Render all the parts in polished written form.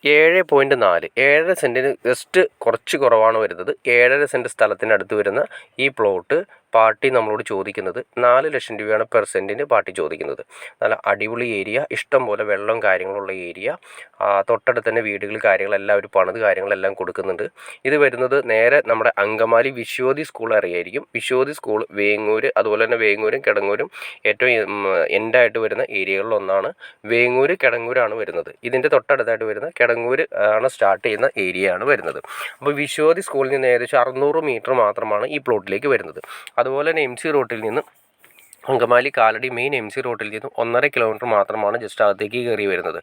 7.4 7.5 സെൻറ്റിന് ജസ്റ്റ് കുറച്ച് കുറവാണ് വരുന്നത്. 7.5 സെൻറ്റ് സ്ഥലത്തിനടുത്ത് വരുന്ന ഈ പ്ലോട്ട് പാർട്ടി നമ്മളോട് ചോദിക്കുന്നത് 4 ലക്ഷം രൂപയാണ് പെർ സെൻറ്റിന് പാർട്ടി ചോദിക്കുന്നത്. നല്ല അടിപൊളി ഏരിയ, ഇഷ്ടം പോലെ വെള്ളം കാര്യങ്ങളുള്ള ഏരിയ, തൊട്ടടുത്ത് തന്നെ വീടുകൾ കാര്യങ്ങളെല്ലാം അവർ പണിത് കാര്യങ്ങളെല്ലാം കൊടുക്കുന്നുണ്ട്. ഇത് വരുന്നത് നേരെ നമ്മുടെ അങ്കമാലി വിശ്വതി സ്കൂൾ അറിയായിരിക്കും. വിശ്വതി സ്കൂൾ വേങ്ങൂർ, അതുപോലെ തന്നെ വേങ്ങൂരും കിടങ്ങൂരും ഏറ്റവും എൻഡായിട്ട് വരുന്ന ഏരിയകളിലൊന്നാണ്. വേങ്ങൂർ കിടങ്ങൂരാണ് വരുന്നത്. ഇതിൻ്റെ തൊട്ടടുത്തായിട്ട് വരുന്ന കിടങ്ങൂർ ആണ് സ്റ്റാർട്ട് ചെയ്യുന്ന ഏരിയ ആണ് വരുന്നത്. അപ്പോൾ വിശ്വതി സ്കൂളിൽ നിന്ന് ഏകദേശം 600 മീറ്റർ മാത്രമാണ് ഈ പ്ലോട്ടിലേക്ക് വരുന്നത്. അതുപോലെ തന്നെ MC റോട്ടിൽ നിന്ന് അങ്കമാലി കാലടി മെയിൻ MC റോട്ടിൽ നിന്നും 1.5 കിലോമീറ്റർ മാത്രമാണ് ജസ്റ്റ് അകത്തേക്ക് കയറി വരുന്നത്.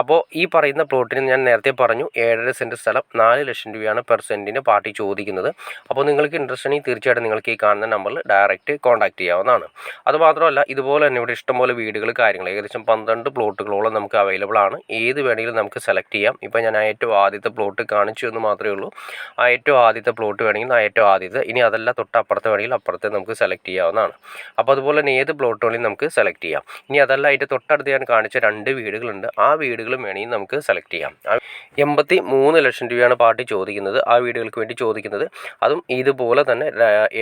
അപ്പോൾ ഈ പറയുന്ന പ്ലോട്ടിന് ഞാൻ നേരത്തെ പറഞ്ഞു 7.5 സെൻറ്റ് സ്ഥലം 4 ലക്ഷം രൂപയാണ് പെർ സെൻറ്റിന് പാർട്ടി ചോദിക്കുന്നത്. അപ്പോൾ നിങ്ങൾക്ക് ഇൻട്രസ്റ്റ് ഉണ്ടെങ്കിൽ തീർച്ചയായിട്ടും നിങ്ങൾക്ക് ഈ കാണുന്ന നമ്പറിൽ ഡയറക്റ്റ് കോൺടാക്ട് ചെയ്യാവുന്നതാണ്. അതുമാത്രമല്ല ഇതുപോലെ തന്നെ ഇവിടെ ഇഷ്ടംപോലെ വീടുകൾ കാര്യങ്ങൾ ഏകദേശം 12 പ്ലോട്ടുകളോളം നമുക്ക് അവൈലബിൾ ആണ്. ഏത് വേണമെങ്കിലും നമുക്ക് സെലക്ട് ചെയ്യാം. ഇപ്പോൾ ഞാൻ ഏറ്റവും ആദ്യത്തെ പ്ലോട്ട് കാണിച്ചു എന്ന് മാത്രമേ ഉള്ളൂ. ഏറ്റവും ആദ്യത്തെ പ്ലോട്ട് വേണമെങ്കിൽ ഏറ്റവും ആദ്യത്തെ, ഇനി അതല്ല തൊട്ടപ്പുറത്തെ വേണമെങ്കിൽ അപ്പുറത്തെ നമുക്ക് സെലക്ട് ചെയ്യാവുന്നതാണ്. അപ്പോൾ അതുപോലെ ഏത് പ്ലോട്ട് വേണമെങ്കിലും നമുക്ക് സെലക്ട് ചെയ്യാം. ഇനി അതല്ല അതിൻ്റെ തൊട്ടടുത്ത് ഞാൻ കാണിച്ച 2 വീടുകളുണ്ട്. ആ വീടുകളും വേണമെങ്കിൽ നമുക്ക് സെലക്ട് ചെയ്യാം. 83 ലക്ഷം രൂപയാണ് പാർട്ടി ചോദിക്കുന്നത്, ആ വീടുകൾക്ക് വേണ്ടി ചോദിക്കുന്നത്. അതും ഇതുപോലെ തന്നെ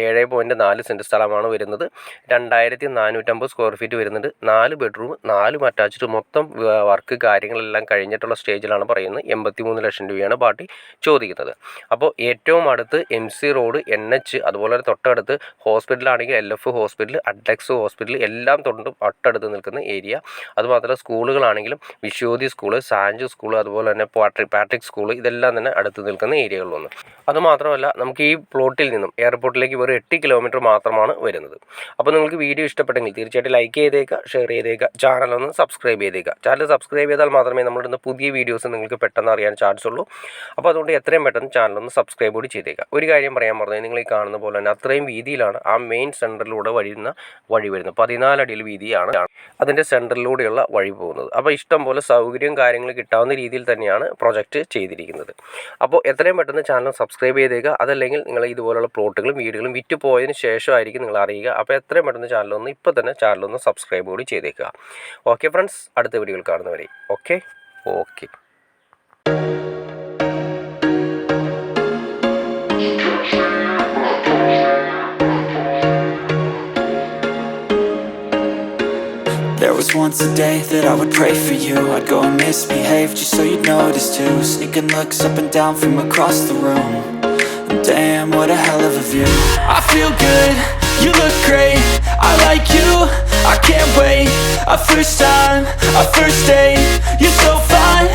7.4 സെൻറ്റ് സ്ഥലമാണ് വരുന്നത്. 2450 സ്ക്വയർ ഫീറ്റ് വരുന്നുണ്ട്. 4 ബെഡ്റൂം 4 അറ്റാച്ച്ഡ്, മൊത്തം വർക്ക് കാര്യങ്ങളെല്ലാം കഴിഞ്ഞിട്ടുള്ള സ്റ്റേജിലാണ് പറയുന്നത്. 83 ലക്ഷം രൂപയാണ് പാർട്ടി ചോദിക്കുന്നത്. അപ്പോൾ ഏറ്റവും അടുത്ത് MC റോഡ്, NH, അതുപോലെ തൊട്ടടുത്ത് ഹോസ്പിറ്റലാണെങ്കിൽ LF ഹോസ്പിറ്റൽ, അഡ്ലക്സ് ഹോസ്പിറ്റൽ എല്ലാം തൊട്ടടുത്ത് നിൽക്കുന്ന ഏരിയ. അതുമാത്രമല്ല സ്കൂളുകളാണെങ്കിലും വിശ്വതി സ്കൂള്, സാഞ്ചു സ്കൂൾ, അതുപോലെ തന്നെ പാട്രിക് സ്കൂൾ, ഇതെല്ലാം തന്നെ അടുത്ത് നിൽക്കുന്ന ഏരിയകളിലൊന്ന്. അതുമാത്രമല്ല നമുക്ക് ഈ പ്ലോട്ടിൽ നിന്നും എയർപോർട്ടിലേക്ക് വെറും 8 കിലോമീറ്റർ മാത്രമാണ് വരുന്നത്. അപ്പോൾ നിങ്ങൾക്ക് വീഡിയോ ഇഷ്ടപ്പെട്ടെങ്കിൽ തീർച്ചയായിട്ടും ലൈക്ക് ചെയ്തേക്കുക, ഷെയർ ചെയ്തേക്കുക, ചാനലൊന്ന് സബ്സ്ക്രൈബ് ചെയ്തേക്കുക. ചാനൽ സബ്സ്ക്രൈബ് ചെയ്താൽ മാത്രമേ നമ്മളിടുന്ന പുതിയ വീഡിയോസ് നിങ്ങൾക്ക് പെട്ടെന്ന് അറിയാൻ ചാൻസ് ഉള്ളൂ. അപ്പോൾ അതുകൊണ്ട് എത്രയും പെട്ടെന്ന് ചാനലൊന്ന് സബ്സ്ക്രൈബ് കൂടി ചെയ്തേക്കുക. ഒരു കാര്യം പറയാൻ പറഞ്ഞത്, നിങ്ങൾ ഈ കാണുന്ന പോലെ തന്നെ അത്രയും വീതിയിലാണ് ആ മെയിൻ സെൻറ്ററിലൂടെ വഴി വരുന്നത്. 14 അടിയിൽ വീതിയാണ് അതിൻ്റെ സെൻറ്ററിലൂടെയുള്ള വഴി പോകുന്നത്. അപ്പോൾ ഇഷ്ടം പോലെ സൗകര്യവും കാര്യങ്ങളും കിട്ടാവുന്ന രീതിയിൽ തന്നെയാണ് പ്രൊജക്റ്റ് ചെയ്തിരിക്കുന്നത്. അപ്പോൾ എത്രയും പെട്ടെന്ന് ചാനൽ സബ്സ്ക്രൈബ് ചെയ്തേക്കുക. അതല്ലെങ്കിൽ നിങ്ങൾ ഇതുപോലുള്ള പ്ലോട്ടുകളും വീടുകളും വിറ്റ് പോയതിന് ശേഷമായിരിക്കും നിങ്ങൾ അറിയുക. അപ്പോൾ എത്രയും പെട്ടെന്ന് ചാനലൊന്ന് ഇപ്പോൾ തന്നെ ചാനലൊന്ന് സബ്സ്ക്രൈബ് കൂടി ചെയ്തേക്കുക. ഓക്കെ ഫ്രണ്ട്സ്, അടുത്ത വീഡിയോയിൽ കാണുന്നവരെ okay. There was once a day that I would pray for you. I'd go and misbehave just so you'd notice too. Sneaking looks up and down from across the room. And damn, what a hell of a view. I feel good, you look great, I like you, I can't wait. A first time, a first date, you're so fine,